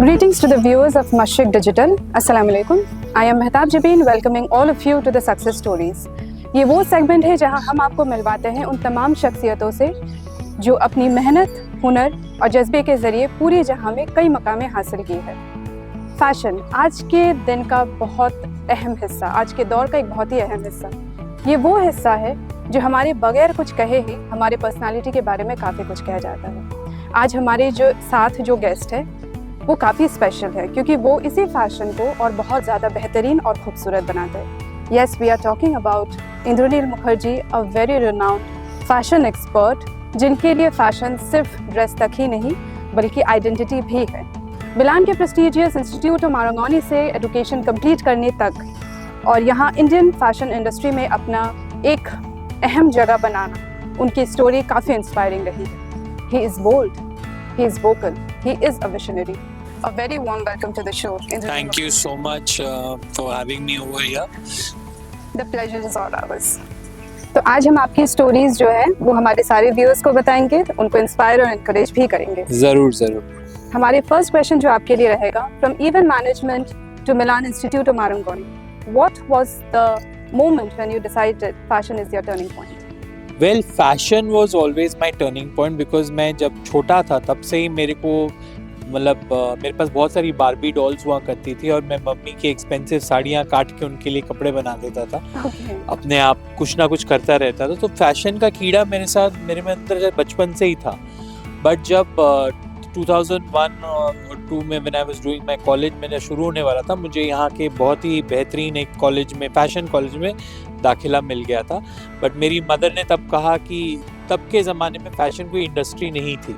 Greetings to the viewers of Mashriq Digital. Assalamu alaikum. I am Mehtab Jabin welcoming all of you to the Success Stories. ये वो segment है जहां हम आपको मिलवाते हैं उन तमाम शख्सियतों से जो अपनी मेहनत, हुनर और जज्बे के ज़रिए पूरी जहां में कई मकामें हासिल की है। फैशन आज के दिन का बहुत अहम हिस्सा, आज के दौर का एक बहुत ही अहम हिस्सा। ये वो हिस्सा है जो हमारे बगैर कुछ कहे ही हमारे पर्सनालिटी के बारे में काफ़ी कुछ कह जाता है। आज हमारे जो साथ जो गेस्ट है वो काफ़ी स्पेशल है क्योंकि वो इसी फैशन को और बहुत ज़्यादा बेहतरीन और खूबसूरत बनाते हैं। Yes, we are talking about Indranil Mukherjee, a very renowned fashion expert, जिनके लिए फैशन सिर्फ ड्रेस तक ही नहीं बल्कि आइडेंटिटी भी है। मिलान के प्रेस्टिजियस इंस्टीट्यूट ऑफ मारांगोनी से एजुकेशन कंप्लीट करने तक और यहाँ इंडियन फैशन इंडस्ट्री में अपना एक अहम जगह बनाना, उनकी स्टोरी काफ़ी इंस्पायरिंग रही है। He is bold, he is vocal, he is a visionary. A very warm welcome to the show. Thank you so much for having me over here. The pleasure is all ours. तो आज हम आपकी stories जो है वो हमारे सारे viewers को बताएंगे, उनको इंस्पायर और एनकरेज भी करेंगे। जरूर। हमारे फर्स्ट क्वेश्चन जो आपके लिए रहेगा, from event management to Milan institute of Marangoni, what was the moment when you decided fashion is your turning point? Well, fashion was always my turning point because मैं जब छोटा था तब से ही मेरे को मेरे पास बहुत सारी बारबी डॉल्स हुआ करती थी और मैं मम्मी की एक्सपेंसिव साड़ियाँ काट के उनके लिए कपड़े बना देता था। अपने आप कुछ ना कुछ करता रहता था। तो फैशन का कीड़ा मेरे में अंदर बचपन से ही था। बट जब 2001 और 2 में when I was doing my college, मेरा शुरू होने वाला था, मुझे यहाँ के बहुत ही बेहतरीन एक कॉलेज में, फैशन कॉलेज में दाखिला मिल गया था। बट मेरी मदर ने तब कहा कि तब के ज़माने में फ़ैशन कोई इंडस्ट्री नहीं थी।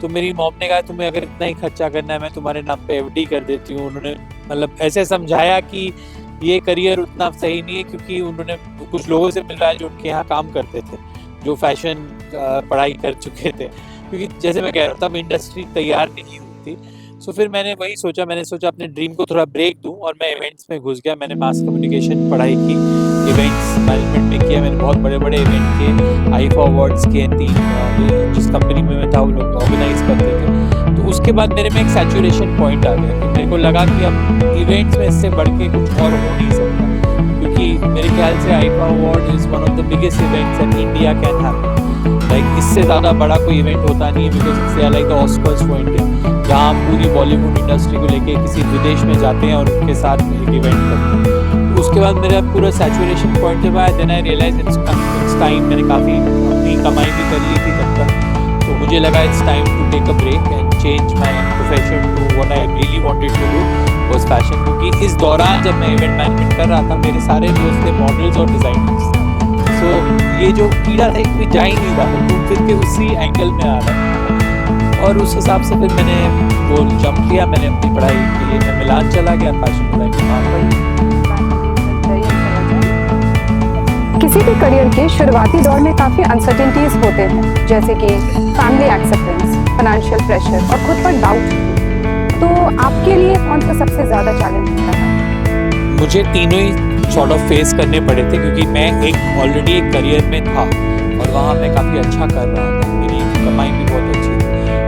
तो मेरी मॉम ने कहा तुम्हें अगर इतना ही खर्चा करना है मैं तुम्हारे नाम पे एफडी कर देती हूँ। उन्होंने ऐसे समझाया कि ये करियर उतना सही नहीं है, क्योंकि उन्होंने कुछ लोगों से मिला है जो उनके यहाँ काम करते थे, जो फैशन पढ़ाई कर चुके थे, क्योंकि जैसे मैं कह रहा था तब इंडस्ट्री तैयार नहीं हुई थी। सो फिर मैंने सोचा अपने ड्रीम को थोड़ा ब्रेक दूं और मैं इवेंट्स में घुस गया। मैंने मास कम्युनिकेशन पढ़ाई की, इवेंट्स मैनेजमेंट में किया। मैंने बहुत बड़े बड़े इवेंट किए, आईफा अवार्ड्स किए, 3 जिस कंपनी में मैं था वो लोग ऑर्गेनाइज करते थे। तो उसके बाद मेरे में एक सैचुरेशन पॉइंट आ गया कि मेरे को लगा कि अब इवेंट्स में इससे बढ़ के कुछ और हो नहीं सकता, क्योंकि मेरे ख्याल से IIFA award is one of the biggest events in India can happen. Like इससे ज़्यादा बड़ा कोई इवेंट होता नहीं है, बिकॉज इससे like the Oscars for India, जहाँ हम पूरी बॉलीवुड इंडस्ट्री को लेके किसी विदेश में जाते हैं और उनके साथ एक इवेंट करते हैं। तो उसके बाद मेरा पूरा सैचुरेशन पॉइंट जब आया, then I realise it's time. मैंने काफ़ी अपनी कमाई भी कर ली थी तब तक, तो मुझे लगा it's time to take a break and change my profession to what I really wanted to do was fashion. क्योंकि इस दौरान जब मैं इवेंट मैनेजमेंट कर रहा था, मेरे सारे दोस्त थे मॉडल्स और डिज़ाइनर्स। तो ये जो कीड़ा था इसमें जा ही नहीं रहा, तो फिर के उसी एंगल में आ रहा, और उस हिसाब से फिर मैंने वो जंप किया। मैंने अपनी पढ़ाई के लिए मैं मिलान चला गया, फैशन डिजाइन में। किसी भी करियर के शुरुआती दौर में काफ़ी अनसर्टेनिटीज होते हैं, जैसे कि फैमिली एक्सेप्टेंस, फाइनेंशियल प्रेशर और खुद पर डाउट। तो आपके लिए कौन सा सबसे ज़्यादा चैलेंज था? मुझे तीनों ही सॉर्ट ऑफ फेस करने पड़े थे, क्योंकि मैं ऑलरेडी एक करियर में था और वहाँ मैं काफ़ी अच्छा कर रहा था, मेरी कमाई भी बहुत अच्छी थी।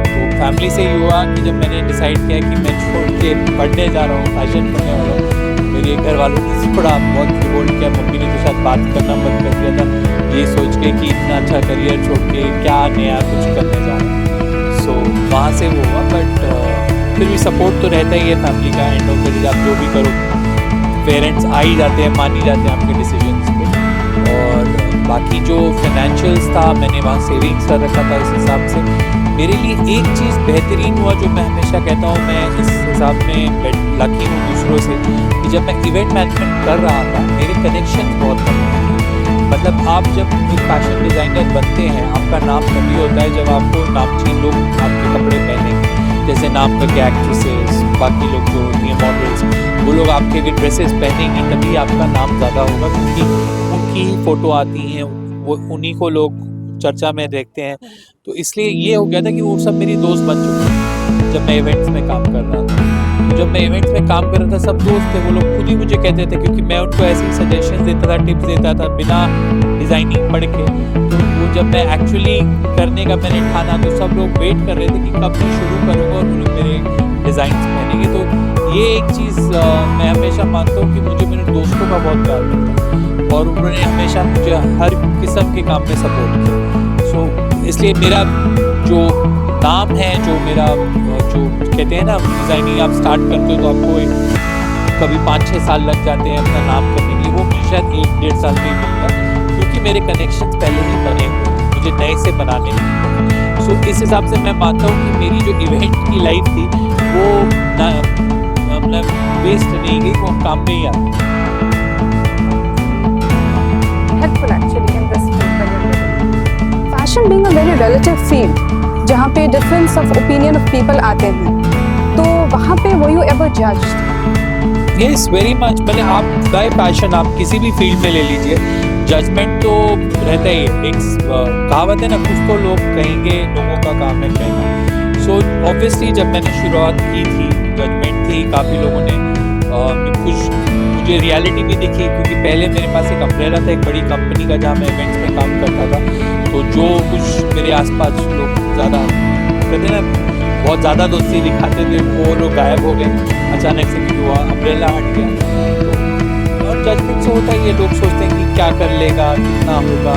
तो फैमिली से ये हुआ कि जब मैंने डिसाइड किया कि मैं छोड़ के पढ़ने जा रहा हूँ, फैशन पढ़ने वाला हूँ, मेरे घर वालों ने थोड़ा बहुत रिवोल्ट किया। मम्मी ने तो शायद बात करना बंद कर दिया था, ये सोच के कि इतना अच्छा करियर छोड़ के क्या नया कुछ करने जा रहा हूँ। सो वहाँ से वो हुआ, बट फिर भी सपोर्ट तो रहता ही है फैमिली का। एंड ऑफ द डे आप जो भी करो, पेरेंट्स आ ही जाते हैं, मान ही जाते हैं आपके डिसीजंस पे। और बाकी जो फाइनेंशियल्स था, मैंने वहाँ सेविंग्स कर रखा था। इस हिसाब से मेरे लिए एक चीज़ बेहतरीन हुआ, जो मैं हमेशा कहता हूँ, मैं इस हिसाब में लकी हूँ दूसरों से, कि जब मैं इवेंट मैनेजमेंट कर रहा था मेरे कनेक्शन बहुत कम थे। मतलब आप जब एक फैशन डिज़ाइनर बनते हैं, आपका नाम तभी होता है जब आपको नामचीन लोग आपके कपड़े पहनेंगे, जैसे नाम करके एक्ट्रेसेस, बाकी लोग जो होती हैं मॉडल्स, वो लोग आपके अगर ड्रेसेस पहनेंगी तभी आपका नाम ज़्यादा होगा, क्योंकि उनकी फ़ोटो आती हैं, वो उन्हीं को लोग चर्चा में देखते हैं। तो इसलिए ये हो गया था कि वो सब मेरी दोस्त बन चुके हैं जब मैं इवेंट्स में काम कर रहा था। तो जब मैं इवेंट्स में काम कर रहा था, सब दोस्त थे, वो लोग खुद ही मुझे कहते थे, क्योंकि मैं उनको ऐसी सजेशन देता था, टिप्स देता था बिना डिज़ाइनिंग पढ़ के। तो वो जब मैं एक्चुअली करने का मैंने ठाना, तो सब लोग वेट कर रहे थे कि कब मैं शुरू करूँगा, और उन्होंने मेरे डिज़ाइंस पहनेंगे। तो ये एक चीज़ मैं हमेशा मानता हूँ कि मुझे मेरे दोस्तों का बहुत प्यार मिलता है और उन्होंने हमेशा मुझे हर किस्म के काम में सपोर्ट किया। सो इसलिए मेरा जो नाम है, जो मेरा जो कहते हैं ना, डिज़ाइनिंग आप स्टार्ट करते हो तो आपको एक कभी 5-6 साल लग जाते हैं अपना नाम करने के लिए, वो मुझे शायद 1-1.5 साल में ही मिल गया, क्योंकि मेरे कनेक्शंस पहले ही बने हुए थे, मुझे नए से बनाने नहीं पड़े। सो इस हिसाब से मैं मानता हूँ कि मेरी जो इवेंट की लाइफ थी वो मतलब वेस्ट नहीं गई, वो काम में ही आ गई। Helpful actually in this field that you're living. Fashion being a very relative field, जहाँ पे difference of opinion of people आते हैं, तो वहाँ पे were you ever judged? Yes, very much. मैंने आप बाय पैशन आप किसी भी फील्ड में ले लीजिए, जजमेंट तो रहता ही है। एक कहावत है ना, कुछ तो लोग कहेंगे, लोगों का काम है कहना। सो ऑब्वियसली जब मैंने शुरुआत की थी, जजमेंट थी, काफ़ी लोगों ने कुछ मुझे रियलिटी भी दिखी, क्योंकि पहले मेरे पास एक अम्ब्रेला था, एक बड़ी कंपनी का, जहाँ मैं इवेंट्स में काम करता था। तो जो कुछ मेरे आसपास लोग ज़्यादा कहते हैं ना, बहुत ज़्यादा दोस्ती दिखाते थे, वो लोग गायब हो गए अचानक से, क्योंकि वो अम्ब्रेला हट गया। तो और जजमेंट से होता ही है, लोग सोचते हैं कि क्या कर लेगा, कितना होगा।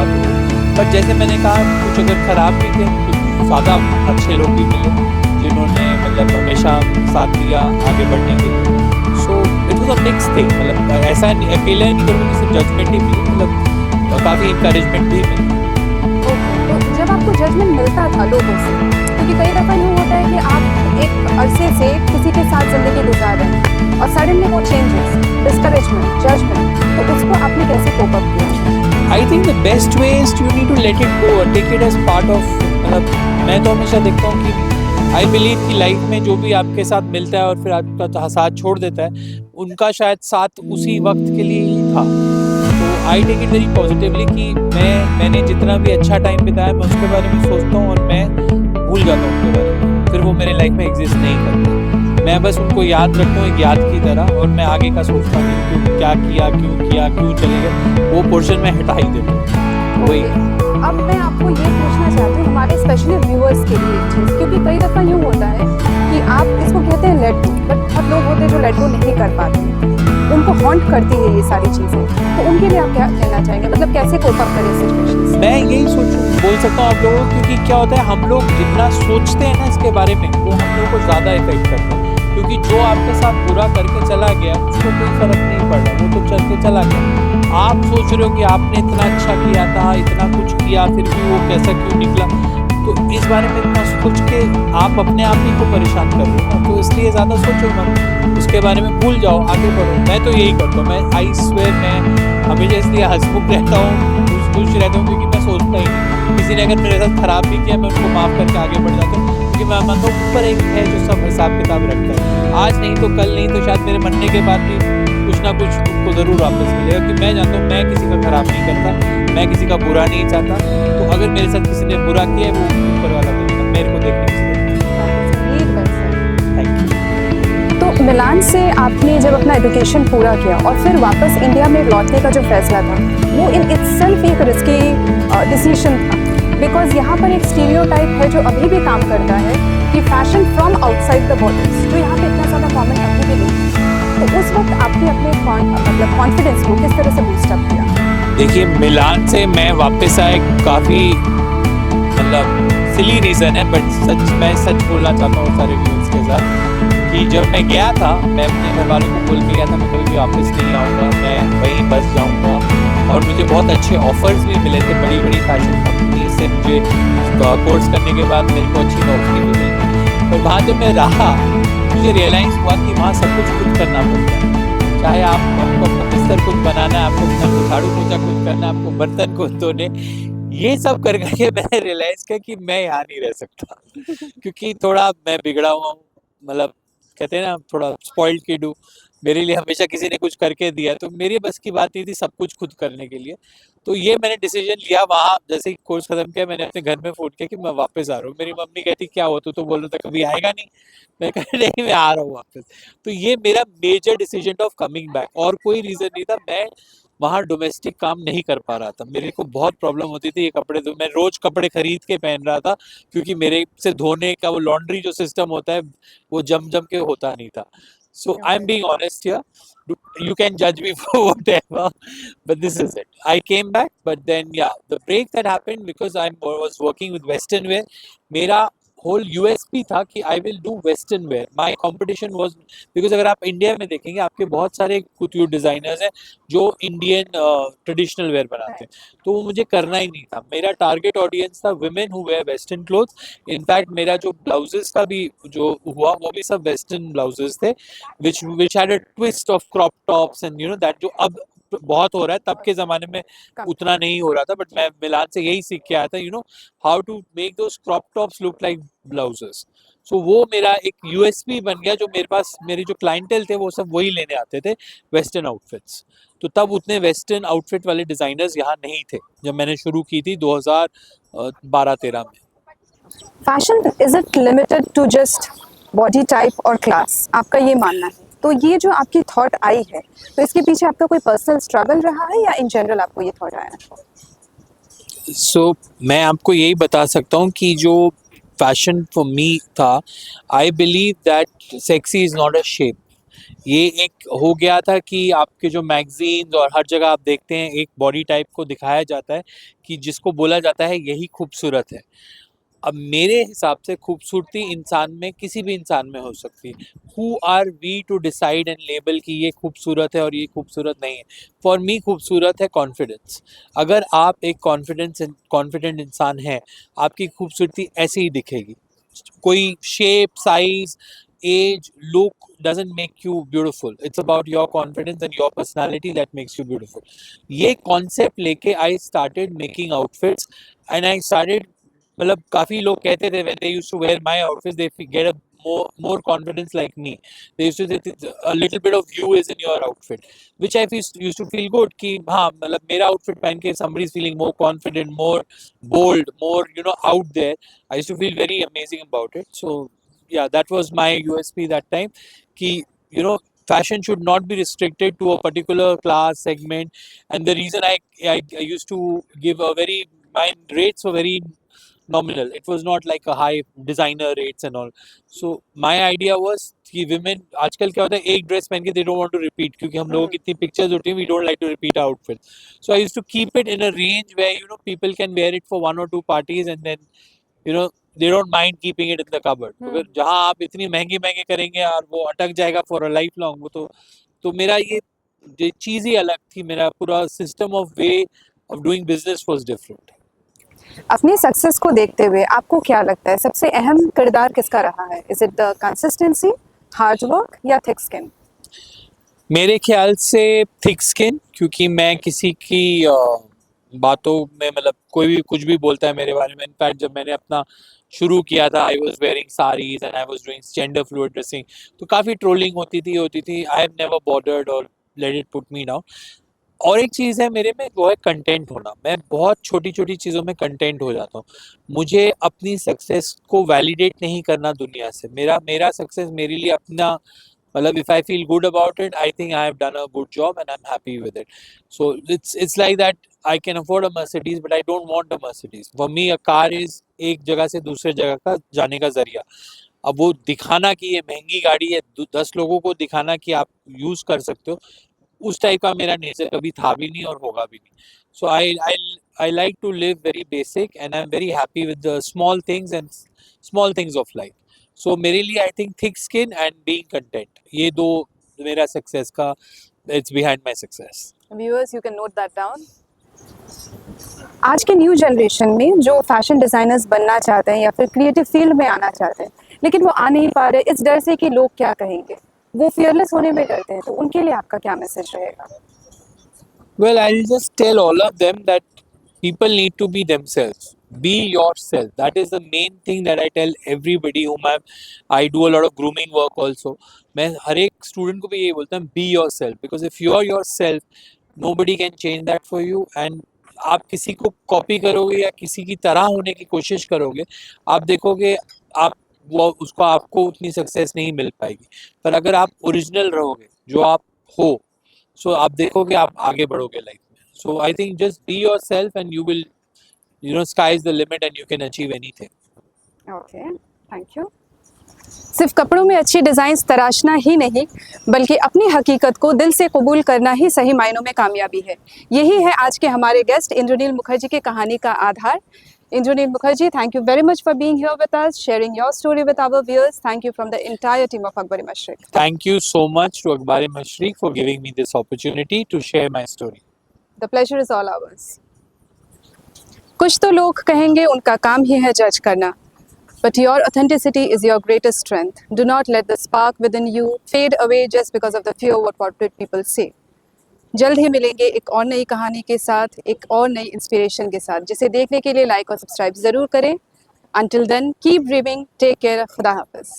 तो पर जैसे मैंने कहा, कुछ अगर ख़राब भी थे, कुछ ज़्यादा अच्छे लोग भी मिले जिन्होंने मतलब हमेशा साथ दिया आगे बढ़ने के लिए। So it was a mix thing, मतलब ऐसा नहीं, अकेले नहीं करूँगा कि सिर्फ जजमेंट ही मिली, मतलब काफ़ी इंकरेजमेंट भी मिली। तो जब आपको जजमेंट मिलता था लोगों से, क्योंकि कई दफ़ा यूँ होता है कि आप एक अरसे से किसी के साथ ज़िंदगी गुजार रहे हैं और सडनली वो चेंजेस, डिस्करेजमेंट, जजमेंट, तो उसको आपने कैसे कोप अप किया? I think the best way is you need to let it go, take it as part of, मतलब मैं तो हमेशा देखता हूँ कि आई बिलीव कि लाइफ में जो भी आपके साथ मिलता है और फिर आपका साथ छोड़ देता है, उनका शायद साथ उसी वक्त के लिए ही था। तो I take it very positively कि मैंने जितना भी अच्छा टाइम बिताया, मैं उसके बारे में सोचता हूँ और मैं भूल जाता हूँ उनके बारे में, फिर वो मेरे लाइफ में एग्जिस्ट नहीं करते। मैं बस उनको याद रखता हूँ एक याद की तरह, और मैं आगे का सोचता हूँ कि क्यों क्या किया, क्यों चले गए, वो पोर्शन में हटा ही देता हूँ। वही अब मैं आपको ये पूछना चाहती हूँ, हमारे स्पेशली व्यूअर्स के लिए एक चीज़, क्योंकि कई दफ़ा यूँ होता है कि आप इसको कहते हैं लेट गो, बट बहुत लोग होते हैं जो लेट गो नहीं कर पाते, उनको हॉन्ट करती है ये सारी चीज़ें, तो उनके लिए आप क्या कहना चाहेंगे, मतलब कैसे कोप अप करें सिचुएशंस? मैं यही बोल सकता हूँ आप लोगों को, क्योंकि क्या होता है, हम लोग जितना सोचते हैं ना इसके बारे में, वो हम लोगों को ज़्यादा इफेक्ट करता है। क्योंकि जो आपके साथ बुरा करके चला गया, उसको कोई फर्क नहीं पड़ रहा, वो तो चल के चला गया। आप सोच रहे हो कि आपने इतना अच्छा किया था, इतना कुछ किया, फिर भी वो कैसा क्यों निकला। तो इस बारे में इतना सोच के आप अपने आप ही को परेशान कर रहे हो ना, तो इसलिए ज़्यादा सोचो मत, उसके बारे में भूल जाओ, आगे बढ़ो। मैं तो यही करता हूँ, मैं आई स्वेयर मैं हमेशा इसलिए हंसमुख रहता हूँ, खुश रहता हूँ, क्योंकि मैं सोचता ही नहीं। किसी ने अगर मेरे साथ खराब भी किया, मैं उनको माफ़ करके आगे बढ़ जाता हूँ, क्योंकि मैं मानता हूँ ऊपर एक है जो सब हिसाब किताब रखता है। आज नहीं तो कल नहीं तो शायद मेरे मरने के बाद भी कुछ ना कुछ उनको ज़रूर वापस मिलेगा, क्योंकि मैं जानता हूँ मैं किसी का खराब नहीं करता, मैं किसी का बुरा नहीं चाहता। तो अगर मेरे साथ किसी ने बुरा किया है, वो ऊपर वाला देखेगा, मेरे को देखने की ज़रूरत नहीं। Thank you. तो मिलान से आपने जब अपना एजुकेशन पूरा किया और फिर वापस इंडिया में लौटने का जो फैसला था, वो इन इटसेल्फ एक रिस्की डिसीजन था, बिकॉज यहाँ पर एक स्टीरियोटाइप है जो अभी भी काम करता है कि fashion from outside the borders, जो यहाँ पे इतना ज़्यादा कॉमन अभी भी नहीं। तो उस वक्त आपने अपने मतलब कॉन्फिडेंस को किस तरह से बूस्ट अप किया? देखिए, मिलान से मैं वापस आए, काफ़ी मतलब सिली रीज़न है, बट मैं सच बोलना चाहता हूँ सारे व्यूअर्स के साथ कि जब मैं गया था, मैं अपने घर वालों को बोल के गया था मैं कभी भी वापस नहीं आऊँगा, मैं वहीं बस जाऊँगा। और मुझे बहुत अच्छे ऑफर्स भी मिले थे बड़ी बड़ी फैशन कंपनी से, मुझे कोर्स करने के बाद मेरे को अच्छी नौकरी भी मिली। पर वहाँ जब मैं रहा, मुझे रियलाइज़ हुआ कि वहाँ सब कुछ खुद करना पड़ता है। चाहे आपको अपना बिस्तर खुद बनाना है, आपको अपना झाड़ू पोछा खुद करना है, आपको बर्तन खुद धोने, ये सब कर करके मैंने रियलाइज़ किया कि मैं यहाँ नहीं रह सकता। क्योंकि थोड़ा मैं बिगड़ा हुआ हूँ, मतलब कहते हैं ना, थोड़ा स्पॉइल्ड किड हूँ। मेरे लिए हमेशा किसी ने कुछ करके दिया, तो मेरी बस की बात नहीं थी सब कुछ खुद करने के लिए। तो ये मैंने डिसीजन लिया वहाँ, जैसे ही कोर्स खत्म किया, मैंने अपने घर में फ़ोन किया कि मैं वापस आ रहा हूँ। मेरी मम्मी कहती क्या हुआ, तू तो बोल रहा था कभी आएगा नहीं। मैं कहा नहीं, मैं आ रहा हूँ वापस। तो ये मेरा major decision of coming back, और कोई रीज़न नहीं था। मैं वहाँ डोमेस्टिक काम नहीं कर पा रहा था। मेरे को बहुत प्रॉब्लम होती थी ये कपड़े मैं रोज कपड़े खरीद के पहन रहा था, क्योंकि मेरे से धोने का वो लॉन्ड्री जो सिस्टम होता है वो जम जम के होता नहीं था। So I am Okay. Being honest here, you can judge me for whatever, but this is it. I came back, but then yeah, the break that happened because I was working with Western wear. मेरा whole USP था कि I will do western wear. My competition was, because अगर आप India में देखेंगे आपके बहुत सारे कुछ डिजाइनर्स हैं जो इंडियन ट्रेडिशनल वेयर बनाते हैं, तो वो मुझे करना ही नहीं था। मेरा टारगेट ऑडियंस था women who wear western clothes. In fact मेरा जो ब्लाउजेस का भी जो हुआ वो भी सब वेस्टर्न ब्लाउजेस थे, which had a twist of crop tops and you know that जो अब बहुत हो रहा है, तब के जमाने में उतना नहीं हो रहा था, बट मैं मिलान से यही सीख के आया था, you know how to make those crop tops look like blouses. So वो मेरा एक यूएसपी बन गया, जो मेरे पास मेरे जो क्लाइंटेल थे वो सब वही लेने आते थे, वेस्टर्न आउटफिट्स। तो तब उतने वेस्टर्न आउटफिट वाले डिजाइनर्स यहाँ नहीं थे जब मैंने शुरू की थी 2012-13 में। Fashion is it limited to just body type और क्लास, आपका ये मानना है? तो ये जो आपकी थॉट आई है, तो इसके पीछे आपका कोई पर्सनल स्ट्रगल रहा है या इन जनरल आपको ये थॉट आया? सो मैं आपको यही बता सकता हूँ कि जो फैशन फॉर मी था, I believe that sexy is not a shape. ये एक हो गया था कि आपके जो मैगजीन्स और हर जगह आप देखते हैं एक बॉडी टाइप को दिखाया जाता है कि जिसको बोला जाता है यही खूबसूरत है। अब मेरे हिसाब से खूबसूरती इंसान में, किसी भी इंसान में हो सकती है। Who are we to decide and label कि ये खूबसूरत है और ये खूबसूरत नहीं है? फॉर मी खूबसूरत है कॉन्फिडेंस। अगर आप एक कॉन्फिडेंट इंसान हैं, आपकी खूबसूरती ऐसे ही दिखेगी। कोई shape, size, age, look doesn't make you beautiful. It's about your confidence and your personality that makes you beautiful. ये कॉन्सेप्ट लेके I started making outfits and I started, मतलब काफी लोग कहते थे when they used to wear my outfits they get a more confidence like me. They used to say a little bit of you is in your outfit, which I used to feel good कि हाँ मतलब मेरा outfit पहन के somebody is feeling more confident, more bold, more you know out there. I used to feel very amazing about it. So yeah, that was my USP that time कि you know fashion should not be restricted to a particular class segment. And the reason I used to give a very, my rates were very nominal. It was not like a high designer rates and all. So my idea was कि women आजकल क्या होता है, एक dress पहन के they don't want to repeat, क्योंकि हम लोगों की इतनी पिक्चर्स होती हैं, we don't like to repeat our outfit. So I used to keep it in a range where you know people can wear it for one or two parties and then you know they don't mind keeping it in the cupboard. अगर जहाँ आप इतनी महंगी महंगे करेंगे और वो अटक जाएगा for a lifelong, वो तो मेरा ये चीज़ ही अलग थी। मेरा पूरा system of way of doing business was different. अपनी सक्सेस को देखते हुए आपको क्या लगता है सबसे अहम किरदार किसका रहा है? Is it the consistency, hard work या थिक स्किन? मेरे ख्याल से थिक स्किन, क्योंकि मैं किसी की बातों में, मतलब कोई भी कुछ भी बोलता है मेरे बारे में। इनफैक्ट जब मैंने अपना शुरू किया था, I was wearing saris and I was doing gender fluid dressing, तो काफ़ी ट्रोलिंग होती थी। आई हैव नेवर बॉदर्ड और let it put me down. और एक चीज़ है मेरे में, वो है कंटेंट होना। मैं बहुत छोटी छोटी चीज़ों में कंटेंट हो जाता हूँ। मुझे अपनी सक्सेस को वैलिडेट नहीं करना दुनिया से। मेरा मेरा सक्सेस मेरे लिए अपना, मतलब if I feel good about it, I think I have done a good job and I'm happy with it. So it's like that I can afford a Mercedes, but I don't want a Mercedes. For me, a car is एक जगह से दूसरे जगह का जाने का जरिया। अब वो दिखाना कि ये महंगी गाड़ी है, 10 लोगों को दिखाना कि आप यूज कर सकते हो, उस टाइप का मेरा नेचर कभी था भी नहीं और होगा भी नहीं। So I like to live very basic and I am very happy with the small things and small things of life. So मेरे लिए I think thick skin and being content, ये दो मेरा सक्सेस का, it's behind my success. Viewers, you can note that down. आज के new generation में जो फैशन डिजाइनर्स बनना चाहते हैं या फिर क्रिएटिव फील्ड में आना चाहते हैं, लेकिन वो आ नहीं पा रहे इस डर से कि लोग क्या कहेंगे, वो फियरलेस होने में डरते हैं, तो उनके लिए आपका क्या मैसेज रहेगा? Well, I'll just tell all of them that people need to be themselves. Be yourself. That is the main thing that I tell everybody whom I do a lot of grooming work also. मैं हर एक student को भी ये बोलता हूँ, be yourself, because if you are yourself, nobody can change that for you. And आप किसी को कॉपी करोगे या किसी की तरह होने की कोशिश करोगे, आप देखोगे आप वो उसको आपको उतनी सक्सेस नहीं मिल पाएगी। पर अगर आप ओरिजिनल रहोगे, जो आप हो, सो आप देखोगे आप आगे बढ़ोगे लाइफ में. So I think just be yourself and you will, sky is the limit and you can achieve anything. Okay, thank you. सिर्फ कपड़ों में अच्छी डिज़ाइंस तराशना ही नहीं, बल्कि अपनी हकीकत को दिल से कबूल करना ही सही मायनों में कामयाबी है। यही है आज के हमारे गेस्ट इंद्रनील मुखर्जी की कहानी का आधार। Indranil Mukherjee, thank you very much for being here with us, sharing your story with our viewers. Thank you from the entire team of Akbar-e-Mashriq. Thank you so much to Akbar-e-Mashriq for giving me this opportunity to share my story. The pleasure is all ours. कुछ तो लोग कहेंगे उनका काम ही है जज करना, but your authenticity is your greatest strength. Do not let the spark within you fade away just because of the fear of what people say. जल्द ही मिलेंगे एक और नई कहानी के साथ, एक और नई इंस्पिरेशन के साथ, जिसे देखने के लिए लाइक और सब्सक्राइब ज़रूर करें। Until then, keep dreaming. Take care. खुदा हाफिज़।